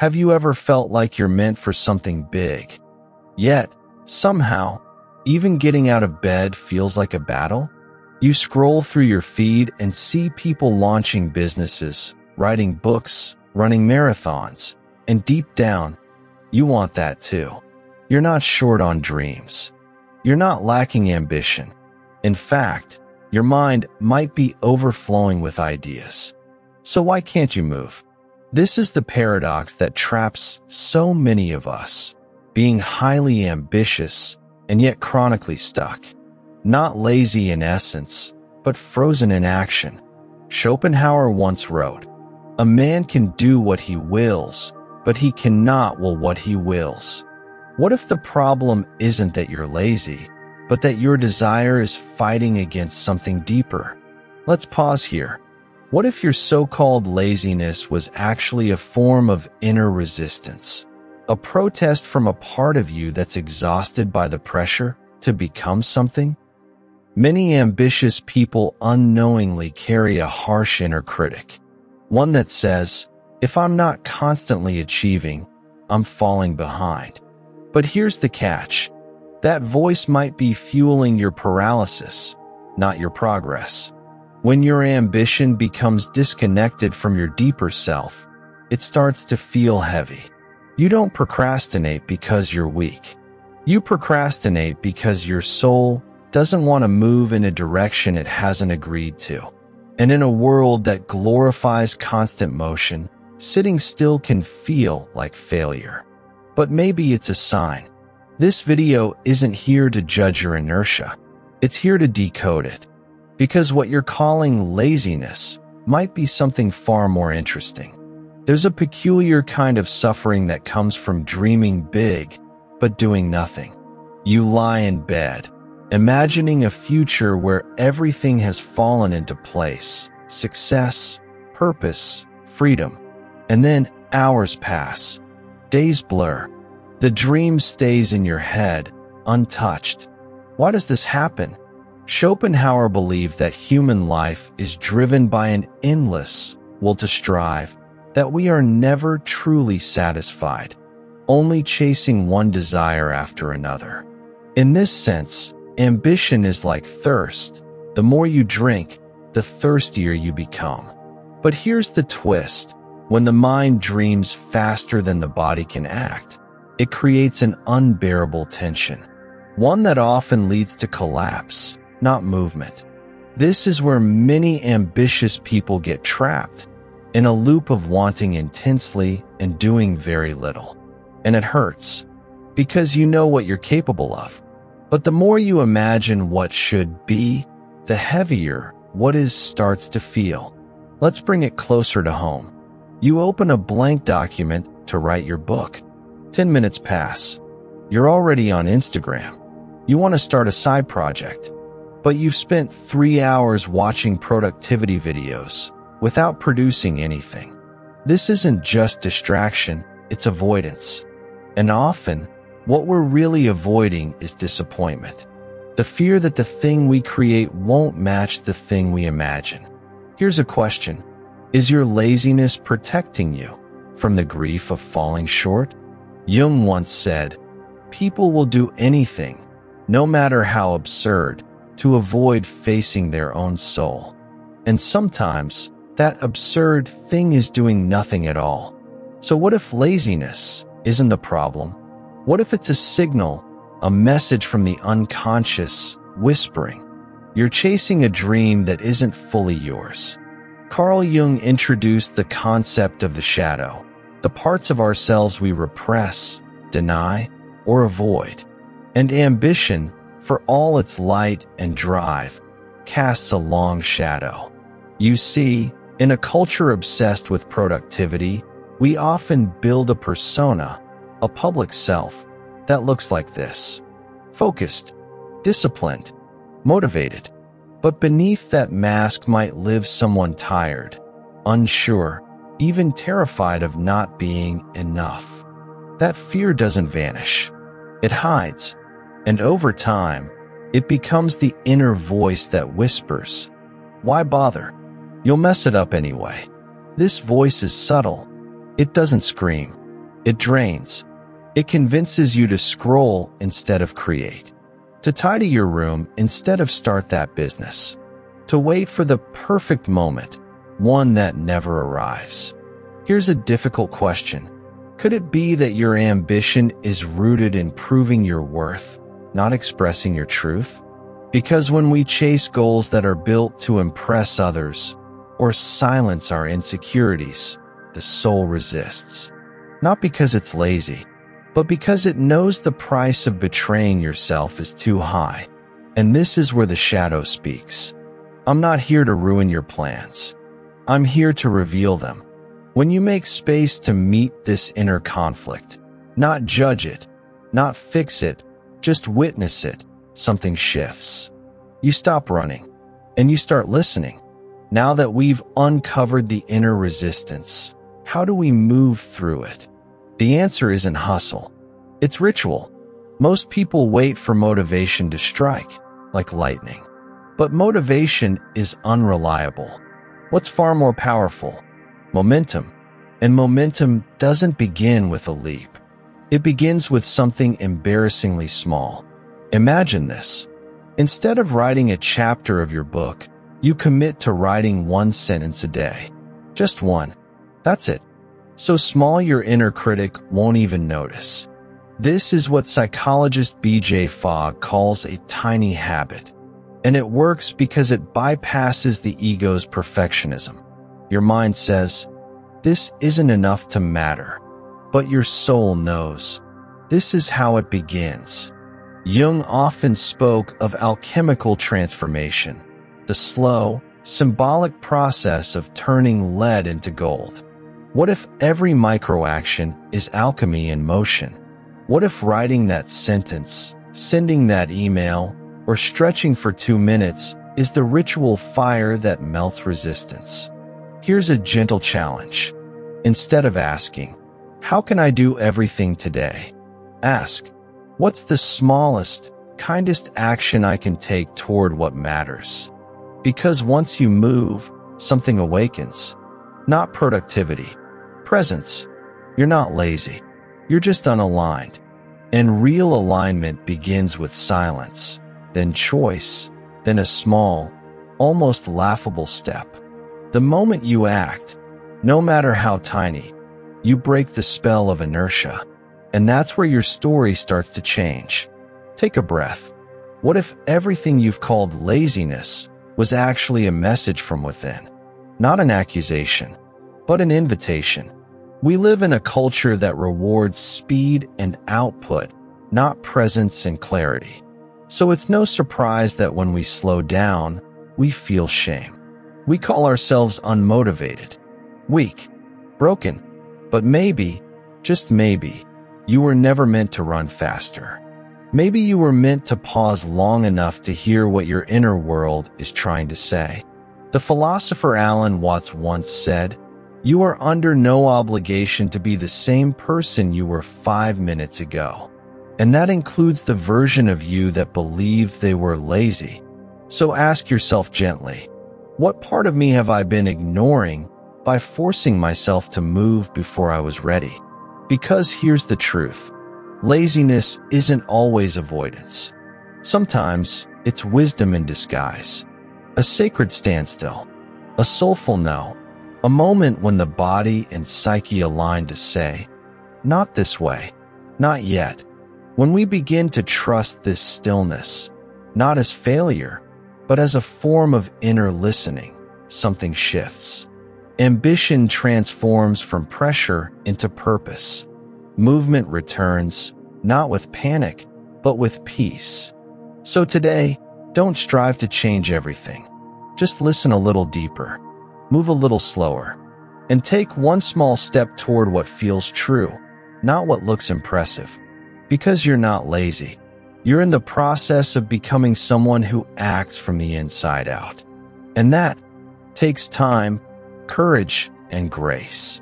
Have you ever felt like you're meant for something big? Yet, somehow, even getting out of bed feels like a battle? You scroll through your feed and see people launching businesses, writing books, running marathons, and deep down, you want that too. You're not short on dreams. You're not lacking ambition. In fact, your mind might be overflowing with ideas. So why can't you move? This is the paradox that traps so many of us, being highly ambitious and yet chronically stuck. Not lazy in essence, but frozen in action. Schopenhauer once wrote, "A man can do what he wills, but he cannot will what he wills." What if the problem isn't that you're lazy, but that your desire is fighting against something deeper? Let's pause here. What if your so-called laziness was actually a form of inner resistance? A protest from a part of you that's exhausted by the pressure to become something? Many ambitious people unknowingly carry a harsh inner critic. One that says, if I'm not constantly achieving, I'm falling behind. But here's the catch. That voice might be fueling your paralysis, not your progress. When your ambition becomes disconnected from your deeper self, it starts to feel heavy. You don't procrastinate because you're weak. You procrastinate because your soul doesn't want to move in a direction it hasn't agreed to. And in a world that glorifies constant motion, sitting still can feel like failure. But maybe it's a sign. This video isn't here to judge your inertia. It's here to decode it. Because what you're calling laziness might be something far more interesting. There's a peculiar kind of suffering that comes from dreaming big, but doing nothing. You lie in bed, imagining a future where everything has fallen into place: success, purpose, freedom. And then hours pass, days blur. The dream stays in your head, untouched. Why does this happen? Schopenhauer believed that human life is driven by an endless will to strive, that we are never truly satisfied, only chasing one desire after another. In this sense, ambition is like thirst. The more you drink, the thirstier you become. But here's the twist. When the mind dreams faster than the body can act, it creates an unbearable tension, one that often leads to collapse, not movement. This is where many ambitious people get trapped, in a loop of wanting intensely and doing very little. And it hurts, because you know what you're capable of. But the more you imagine what should be, the heavier what is starts to feel. Let's bring it closer to home. You open a blank document to write your book. 10 minutes pass. You're already on Instagram. You want to start a side project, but you've spent 3 hours watching productivity videos without producing anything. This isn't just distraction, it's avoidance. And often, what we're really avoiding is disappointment. The fear that the thing we create won't match the thing we imagine. Here's a question. Is your laziness protecting you from the grief of falling short? Jung once said, "People will do anything, no matter how absurd, to avoid facing their own soul." And sometimes, that absurd thing is doing nothing at all. So what if laziness isn't the problem? What if it's a signal, a message from the unconscious, whispering, "You're chasing a dream that isn't fully yours"? Carl Jung introduced the concept of the shadow, the parts of ourselves we repress, deny, or avoid. And ambition, for all its light and drive, casts a long shadow. You see, in a culture obsessed with productivity, we often build a persona, a public self, that looks like this: focused, disciplined, motivated. But beneath that mask might live someone tired, unsure, even terrified of not being enough. That fear doesn't vanish. It hides. And over time, it becomes the inner voice that whispers, "Why bother? You'll mess it up anyway." This voice is subtle. It doesn't scream. It drains. It convinces you to scroll instead of create, to tidy your room instead of start that business, to wait for the perfect moment, one that never arrives. Here's a difficult question. Could it be that your ambition is rooted in proving your worth, not expressing your truth? Because when we chase goals that are built to impress others or silence our insecurities, the soul resists. Not because it's lazy, but because it knows the price of betraying yourself is too high. And this is where the shadow speaks. I'm not here to ruin your plans. I'm here to reveal them. When you make space to meet this inner conflict, not judge it, not fix it, just witness it, something shifts. You stop running, and you start listening. Now that we've uncovered the inner resistance, how do we move through it? The answer isn't hustle. It's ritual. Most people wait for motivation to strike, like lightning. But motivation is unreliable. What's far more powerful? Momentum. And momentum doesn't begin with a leap. It begins with something embarrassingly small. Imagine this. Instead of writing a chapter of your book, you commit to writing one sentence a day. Just one. That's it. So small your inner critic won't even notice. This is what psychologist B.J. Fogg calls a tiny habit. And it works because it bypasses the ego's perfectionism. Your mind says, this isn't enough to matter. But your soul knows. This is how it begins. Jung often spoke of alchemical transformation, the slow, symbolic process of turning lead into gold. What if every microaction is alchemy in motion? What if writing that sentence, sending that email, or stretching for 2 minutes is the ritual fire that melts resistance? Here's a gentle challenge. Instead of asking, how can I do everything today? Ask, what's the smallest, kindest action I can take toward what matters? Because once you move, something awakens. Not productivity, presence. You're not lazy. You're just unaligned. And real alignment begins with silence, then choice, then a small, almost laughable step. The moment you act, no matter how tiny, you break the spell of inertia. And that's where your story starts to change. Take a breath. What if everything you've called laziness was actually a message from within? Not an accusation, but an invitation. We live in a culture that rewards speed and output, not presence and clarity. So it's no surprise that when we slow down, we feel shame. We call ourselves unmotivated, weak, broken. But maybe, just maybe, you were never meant to run faster. Maybe you were meant to pause long enough to hear what your inner world is trying to say. The philosopher Alan Watts once said, "You are under no obligation to be the same person you were 5 minutes ago." And that includes the version of you that believed they were lazy. So ask yourself gently, what part of me have I been ignoring by forcing myself to move before I was ready? Because here's the truth. Laziness isn't always avoidance. Sometimes it's wisdom in disguise. A sacred standstill. A soulful no. A moment when the body and psyche align to say, not this way, not yet. When we begin to trust this stillness, not as failure, but as a form of inner listening, something shifts. Ambition transforms from pressure into purpose. Movement returns, not with panic, but with peace. So today, don't strive to change everything. Just listen a little deeper, move a little slower, and take one small step toward what feels true, not what looks impressive. Because you're not lazy. You're in the process of becoming someone who acts from the inside out. And that takes time, courage, and grace.